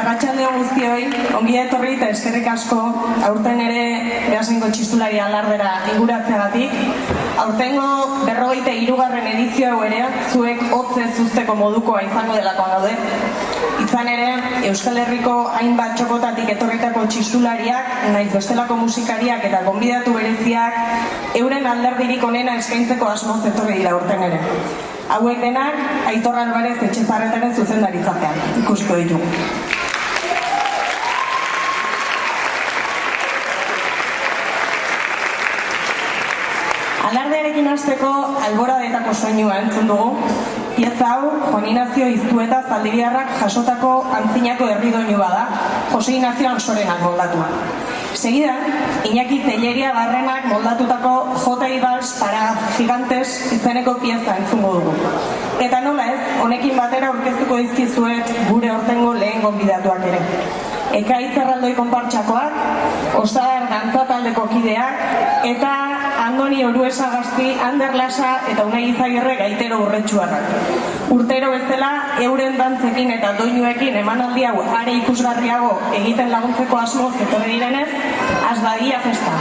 Arratsalde on guztioi, ongi etorri eta eskerrik asko aurten ere Beasaingo txistulari alardera inguratzeagatik. Aurtengo 43. edizio hau ere zuek hotze zuzteko modukoa izango delakoan gaude. Izan ere, Euskal Herriko hainbat txokotatik etorritako txistulariak, naiz bestelako musikariak eta gonbidatu bereziak euren alderdirik onena eskaintzeko asmoz etorri dira aurten ere. Hauek denak Aitor Alvarez Etxezarretaren zuzendaritzapean ikusiko ditugu. Alardearekin hasteko alboradetako soinua entzun dugu. Pieza hau, Juan Inazio Iztueta zaldibiarrak jasotako antzinako herridoinu bada, Jose Inazio Ansorenak moldatua. Segidan, Iñaki Telleria Barrenak moldatutako J.I. Vals para Gigantes izeneko pieza entzungo dugu. Eta nola ez, honekin batera aurkeztuko dizkizuet gure aurtengo lehen gonbidatuak ere. Ekaitz Erraldoi konpartsakoak, Ostar dantza taldeko kideak, eta Andoni Oruesa Gazti, Ander Lasa eta Unai Izagirre gaitero urretsuarrak. Urtero bezala, euren dantzekin eta doinuekin emanaldi hau are ikusgarriago egiten laguntzeko asmoz etorri direnez, Asdagia festa.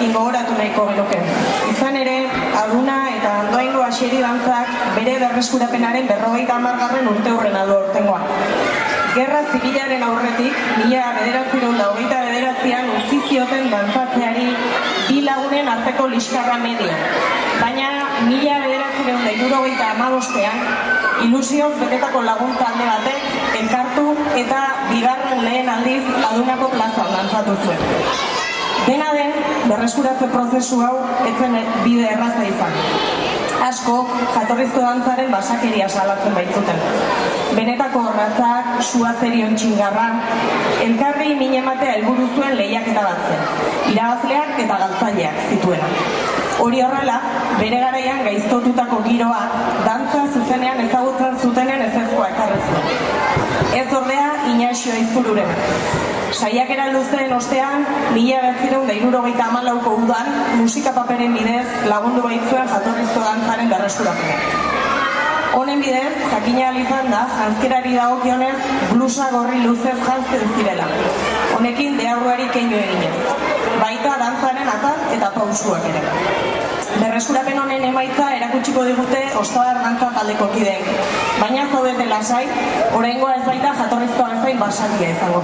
batekin gogoratu nahiko genuke. Izan ere, Aduna eta Andoaingo Asieri dantzak bere berreskurapenaren 50. urteurrena du aurtengoa. Gerra zibilaren aurretik, 1929an utzi zioten dantzatzeari 2 lagunen arteko liskarra media. Baina 1975an ilusioz betetako lagun talde batek elkartu eta bigarren lehen aldiz Adunako plazan dantzatu zuen. Dena den, berreskuratze prozesu hau etzen bide erraza izan. Askok jatorrizko dantzaren basakeria salatzen baitzuten. Benetako orratzak, sua zerion txingarra, elkarri min ematea helburu zuen lehiaketa bat zen. Irabazleak eta galtzaileak zituena. Hori horrela, bere garaian gaiztotutako giroa, dantza zuzenean ezagutzen zutenen ezezkoa ekarri zuen. Ez ordea, Inaxio Aizpururen. Saiakera luzeen ostean, 1974ko udan, musika paperen bidez lagundu baitzuen jatorrizko dantzaren berreskurapena. Honen bidez, jakina izan da, janzkerari dagokionez, blusa gorri luzez janzten zirela. Honekin deaurruari keinu eginez. Baita dantzaren atal eta pausuak ere. Berreskurapen honen emaitza erakutsiko digute Ostabar dantza taldeko kideek. Baina zaudete lasai, oraingoa ez baita jatorrizkoa bezain basatia izango.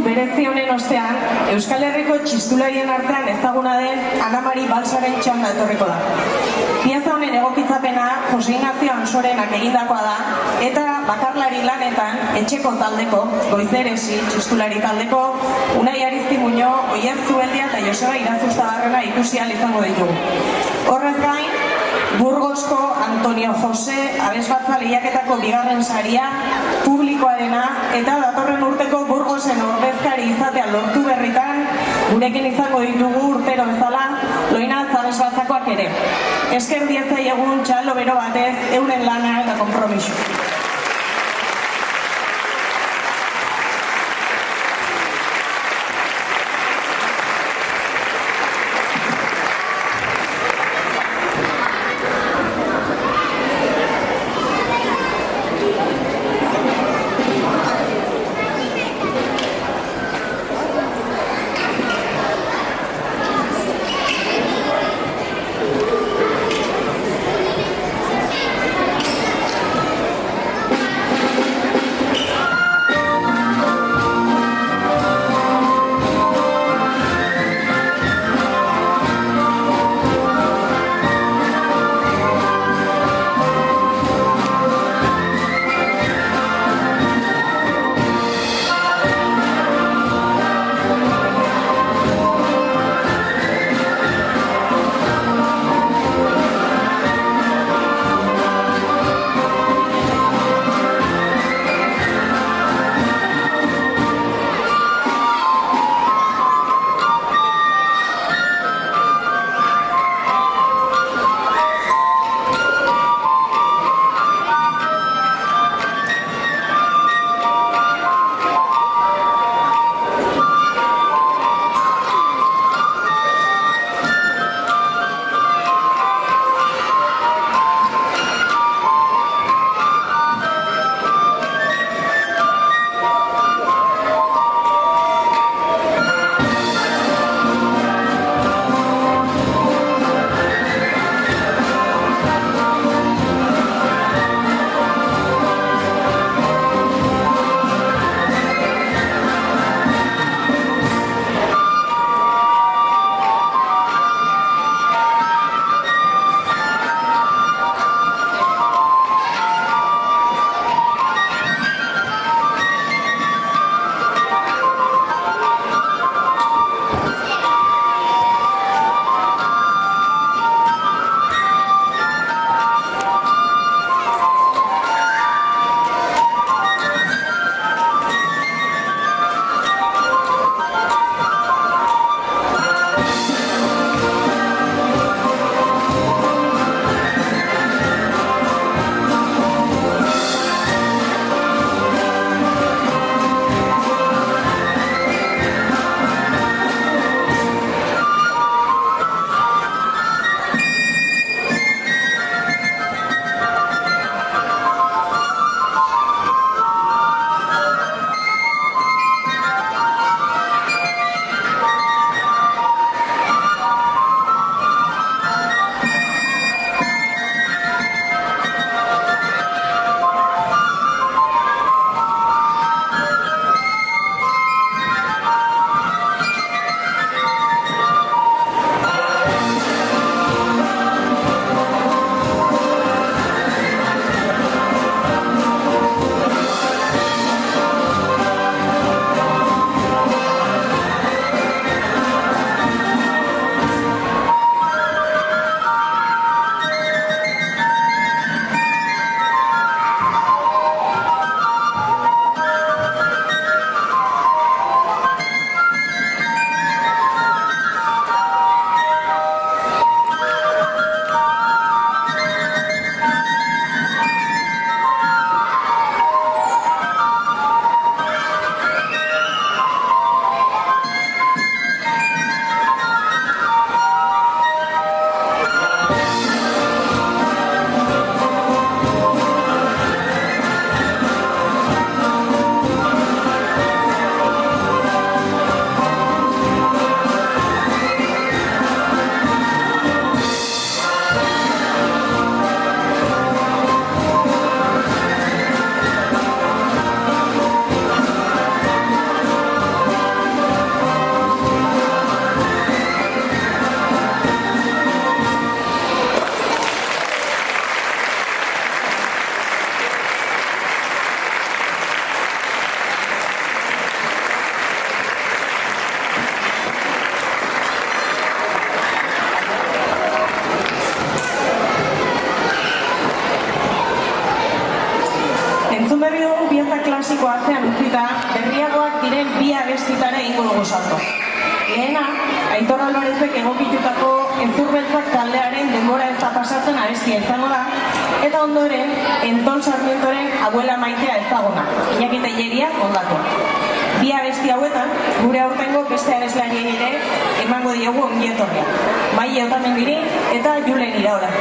berezi honen ostean, Euskal Herriko txistularien artean ezaguna den Ana Mari Balsaren txanda etorriko da. Pieza honen egokitzapena Jose Ignacio Ansorenak egindakoa da, eta bakarlari lanetan etxeko taldeko, Goizeresi, txistulari taldeko, Unai Aristimuño, Oier Zubeldia eta Joseba Irazustabarrena ikusi ahal izango ditugu. Horrez gain, Burgosko Antonio Jose abesbatza lehiaketako bigarren saria, publikoarena eta datorren urteko Burgosen ordezkari izatea lortu berritan, gurekin izango ditugu urtero bezala, Loinaz abesbatzakoak ere. Esker diezai egun txalo bero batez, euren lana eta konpromiso. abestitara ingo dugu salto. Lehena, Aitor Alvarezek egokitutako Ezurbeltzak taldearen denbora ez da pasatzen abestia izango da, eta ondoren Entol Sarmientoren Abuela Maitea ezaguna, Iñaki Telleria kondatua. Bi abesti hauetan, gure aurtengo beste abeslariei ere emango diogu ongi etorria. Maile Otamendi eta Julen Iraola.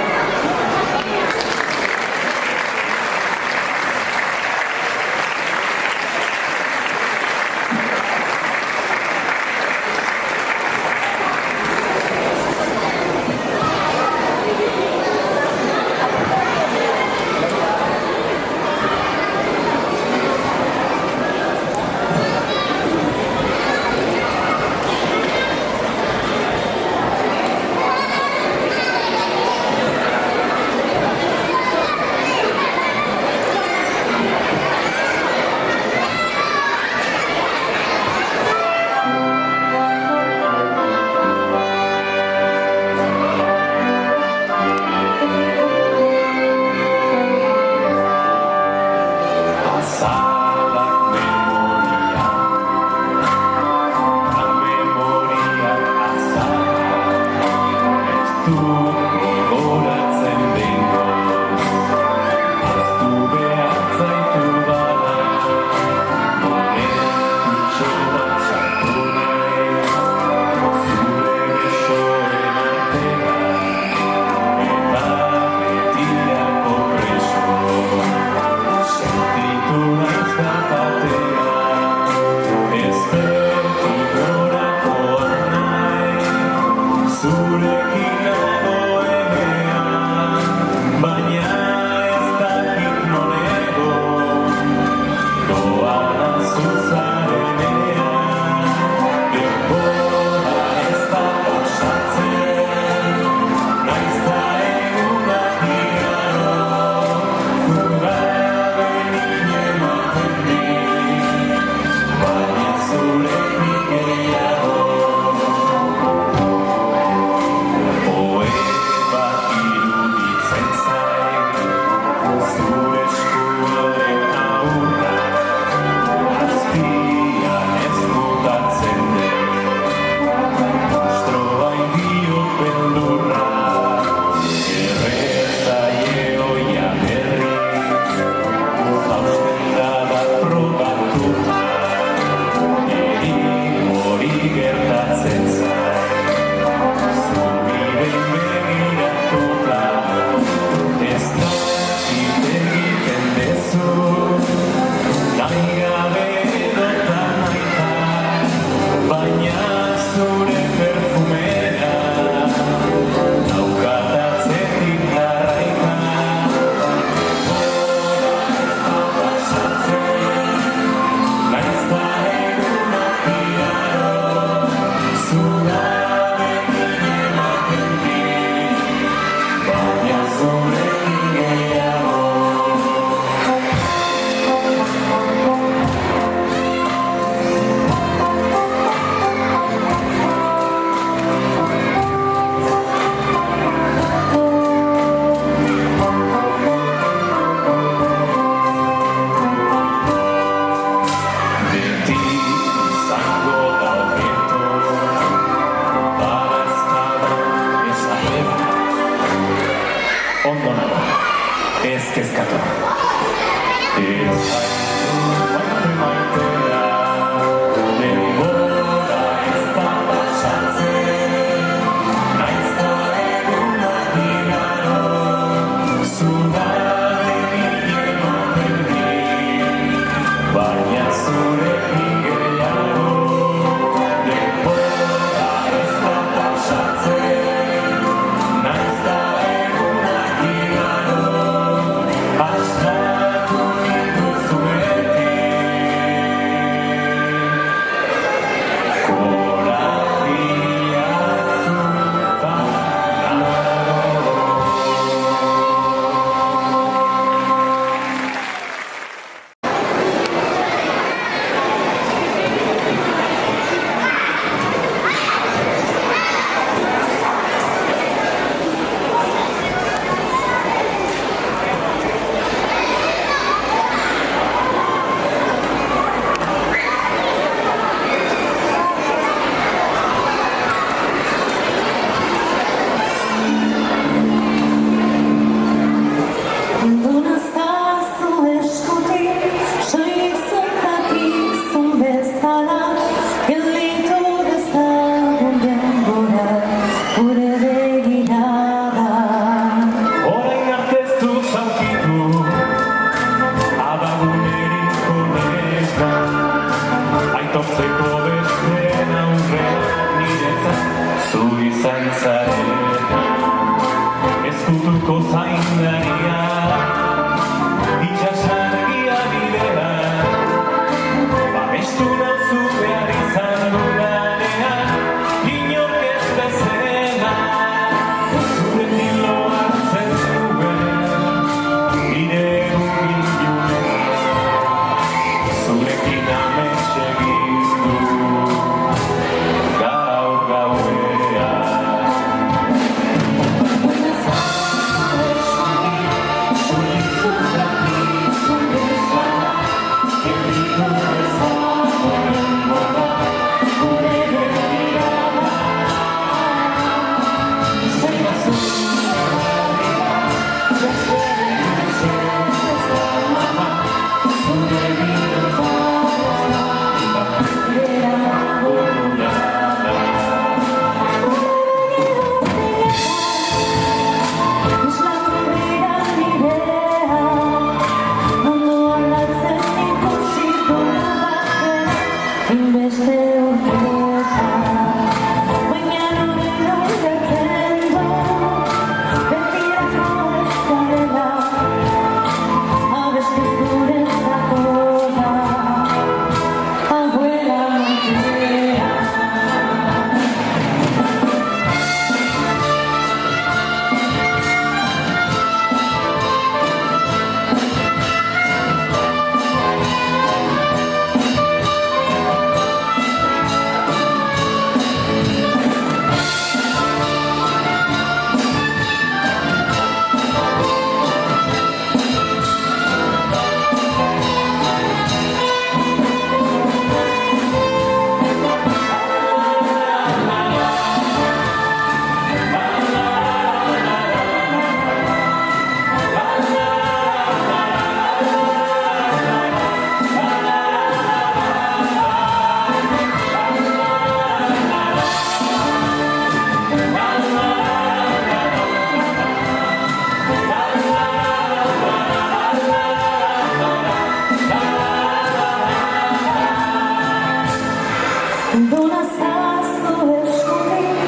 Dona zazu eskutik,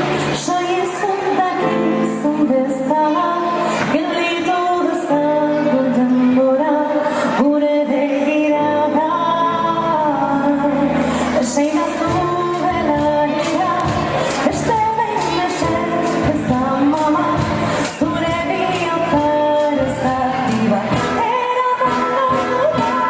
saiezen dakizun bezala, gelditu dezagun denbora, gure begirada. Esainazu belaria, beste behin mesedez amama, zure bihotzaren zati bat eramango da.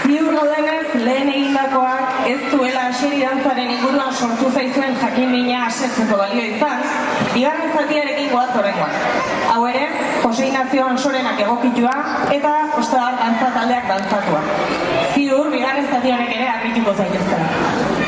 Ziur gaudenez, lehen egindakoak ez duela aseri dantzaren inguruan sortu zaizuen jakin-mina asetzeko balio izan, bigarren zatiarekin goaz horrengoan. Hau ere, Jose Ignacio Ansorenak egokitua eta Ostabar dantza taldeak dantzatua. Ziur, bigarren zati honek ere harrituko zaiteztela.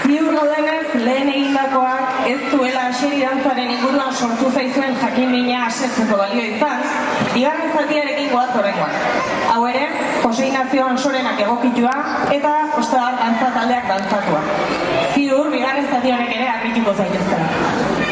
Ziur gaudenez, lehen egindakoak ez duela aseri dantzaren inguruan sortu zaizuen jakin-mina asetzeko balio izan, bigarren zatiarekin goaz horrengoan. Hau ere, Jose Ignacio Ansorenak egokitua eta Ostabar dantza taldeak dantzatua. Ziur, bigarren zati honek ere harrituko zaitezkera.